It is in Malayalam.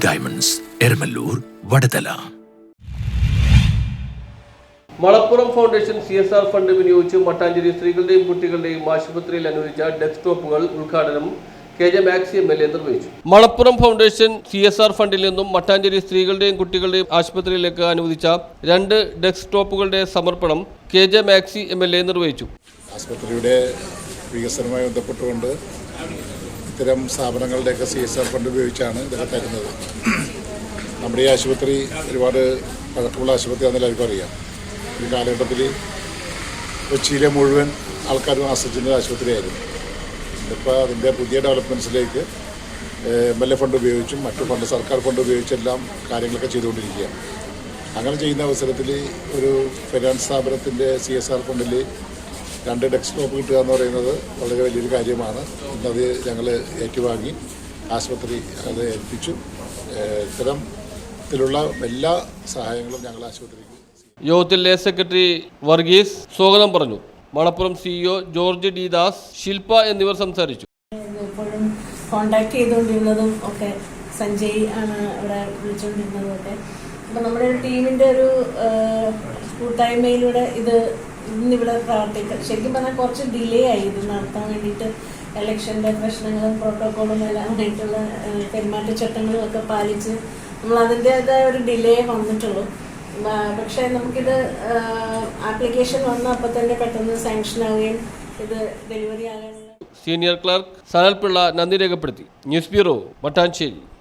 Diamonds, Eramallur, Vadathala. Malappuram foundation CSR fund വിനിയോഗിച്ച് മട്ടാഞ്ചേരി സ്ത്രീകളുടെയും കുട്ടികളുടെയും ആശുപത്രിയിൽ അനുവദിച്ച ഡെസ്ക്ടോപ്പുകൾ ഉദ്ഘാടനം KJ മാക്സി MLA നിർവഹിച്ചു. മലപ്പുറം ഫൗണ്ടേഷൻ CSR ഫണ്ടിൽ നിന്നും മട്ടാഞ്ചേരി സ്ത്രീകളുടെയും കുട്ടികളുടെയും ആശുപത്രിയിലേക്ക് അനുവദിച്ച 2 ഡെസ്ക്ടോപ്പുകളുടെ സമർപ്പണം KJ മാക്സി MLA നിർവഹിച്ചു. ആശുപത്രിയുടെ വികസനവുമായി ബന്ധപ്പെട്ടുകൊണ്ട് ഇത്തരം സ്ഥാപനങ്ങളുടെയൊക്കെ CSR ഫണ്ട് ഉപയോഗിച്ചാണ് ഇതൊക്കെ തരുന്നത്. നമ്മുടെ ഈ ആശുപത്രി ഒരുപാട് പഴക്കമുള്ള ആശുപത്രിയാണെന്ന് എല്ലാവർക്കും അറിയാം. ഈ കാലഘട്ടത്തിൽ കൊച്ചിയിലെ മുഴുവൻ ആൾക്കാരും ആശ്രയിച്ചിരുന്ന ആശുപത്രിയായിരുന്നു. ഇപ്പോൾ അതിൻ്റെ പുതിയ ഡെവലപ്മെൻറ്റ്സിലേക്ക് MLA ഫണ്ട് ഉപയോഗിച്ചും മറ്റു ഫണ്ട് സർക്കാർ ഫണ്ട് ഉപയോഗിച്ചെല്ലാം കാര്യങ്ങളൊക്കെ ചെയ്തുകൊണ്ടിരിക്കുകയാണ്. അങ്ങനെ ചെയ്യുന്ന അവസരത്തിൽ ഒരു ഫിനാൻസ് സ്ഥാപനത്തിൻ്റെ CSR ഫണ്ടിൽ 2 ഡെസ്ക്ടോപ്പ് കിട്ടുക എന്ന് പറയുന്നത് വളരെ വലിയൊരു കാര്യമാണ്. ഇന്നത് ഞങ്ങൾ ഏറ്റുവാങ്ങി ആശുപത്രി അത് ഏൽപ്പിച്ചു. ഇത്തരത്തിലുള്ള എല്ലാ സഹായങ്ങളും ഞങ്ങൾ ആശുപത്രിക്ക്. യോഗത്തിൽ സെക്രട്ടറി വർഗീസ് സ്വാഗതം പറഞ്ഞു. Malappuram CEO George D Das, Shilpa എന്നിവർ സംസാരിച്ചു. എപ്പോഴും കോണ്ടാക്ട് ചെയ്തുകൊണ്ടിരുന്നതും ഒക്കെ സഞ്ജയ് ആണ് ഇവിടെ വിളിച്ചുകൊണ്ടിരുന്നതും ഒക്കെ. അപ്പം നമ്മുടെ ഒരു ടീമിൻ്റെ ഒരു കൂട്ടായ്മയിലൂടെ ഇന്നിവിടെ പ്രവർത്തിക്കുക. ശരിക്കും പറഞ്ഞാൽ കുറച്ച് ഡിലേ ആയി ഇത് നടത്താൻ വേണ്ടിയിട്ട്. ഇലക്ഷൻ്റെ പ്രശ്നങ്ങളും പ്രോട്ടോക്കോളും എല്ലാം ആയിട്ടുള്ള പെരുമാറ്റച്ചട്ടങ്ങളും ഒക്കെ പാലിച്ച് നമ്മൾ അതിൻ്റേതായ ഒരു ഡിലേ വന്നിട്ടുള്ളൂ. പക്ഷേ നമുക്കിത് ആപ്ലിക്കേഷൻ വന്ന അപ്പോൾ തന്നെ പെട്ടെന്ന് സാങ്ഷൻ ആവുകയും ഇത് ഡെലിവറി ആകാനുള്ള. സീനിയർ ക്ലർക്ക് സനൽ പിള്ള നന്ദി രേഖപ്പെടുത്തി. News bureau, Mattancherry.